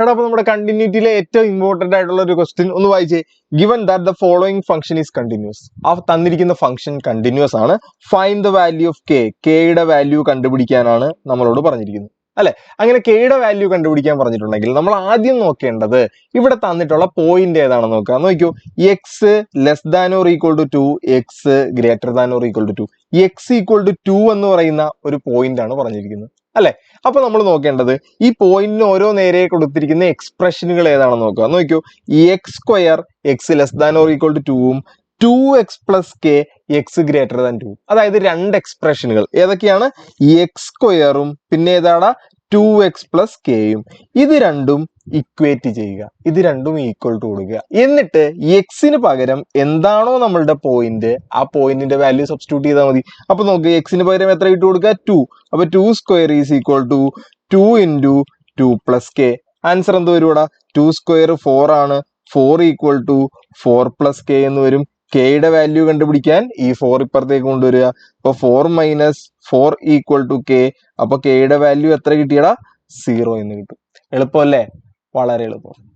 എടാ അപ്പൊ നമ്മുടെ കണ്ടിന്യൂറ്റിയിലെ ഏറ്റവും ഇമ്പോർട്ടന്റ് ആയിട്ടുള്ള ഒരു ക്വസ്റ്റ്യൻ ഒന്ന് വായിച്ചേ. Given that the following function is continuous. ആ തന്നിരിക്കുന്ന ഫംഗ്ഷൻ കണ്ടിന്യൂസ് ആണ്. Find the value of K. കെയുടെ വാല്യൂ കണ്ടുപിടിക്കാനാണ് നമ്മളോട് പറഞ്ഞിരിക്കുന്നത് അല്ലെ. അങ്ങനെ കെയുടെ വാല്യൂ കണ്ടുപിടിക്കാൻ പറഞ്ഞിട്ടുണ്ടെങ്കിൽ നമ്മൾ ആദ്യം നോക്കേണ്ടത് ഇവിടെ തന്നിട്ടുള്ള പോയിന്റ് ഏതാണെന്ന് നോക്കുക. നോക്കൂ, X less than or equal to 2, X greater than or equal to 2. X equal to 2 എന്ന് പറയുന്ന ഒരു പോയിന്റ് ആണ് പറഞ്ഞിരിക്കുന്നത് അല്ലെ. അപ്പൊ നമ്മൾ നോക്കേണ്ടത് ഈ പോയിന്റിന് ഓരോ നേരെ കൊടുത്തിരിക്കുന്ന എക്സ്പ്രഷനുകൾ ഏതാണെന്ന് നോക്കുക. നോക്കൂ, X square X less than or equal to 2ഉം 2x plus K X greater than 2. അതായത് രണ്ട് എക്സ്പ്രഷനുകൾ ഏതൊക്കെയാണ്? എക്സ് സ്ക്വയറും പിന്നെ ഏതാടാ 2x പ്ലസ് കെയും. ഇത് രണ്ടും ഇക്വേറ്റ് ചെയ്യുക, ഇത് രണ്ടും ഈക്വൽ ടു കൊടുക്കുക. എന്നിട്ട് എക്സിന് പകരം എന്താണോ നമ്മളുടെ പോയിന്റ് ആ പോയിന്റിന്റെ വാല്യൂ സബ്സ്റ്റിറ്റ്യൂട്ട് ചെയ്താൽ മതി. അപ്പൊ നോക്ക്, എക്സിന് പകരം എത്ര ഇട്ട് കൊടുക്കുക? 2. അപ്പൊ 2 square is equal to 2 into 2 plus K. Answer എന്ത് വരും? 2 സ്ക്വയർ 4 ആണ്. 4 ഈക്വൽ ടു 4 പ്ലസ് കെ എന്ന് വരും. കെയുടെ വാല്യൂ കണ്ടുപിടിക്കാൻ ഈ 4 ഇപ്പുറത്തേക്ക് കൊണ്ടുവരിക. അപ്പൊ 4 മൈനസ് 4 ഈക്വൽ ടു കെ. അപ്പൊ കെയുടെ വാല്യൂ എത്ര കിട്ടിയടാ? 0 എന്ന് കിട്ടും. എളുപ്പമല്ലേ? വളരെ എളുപ്പം.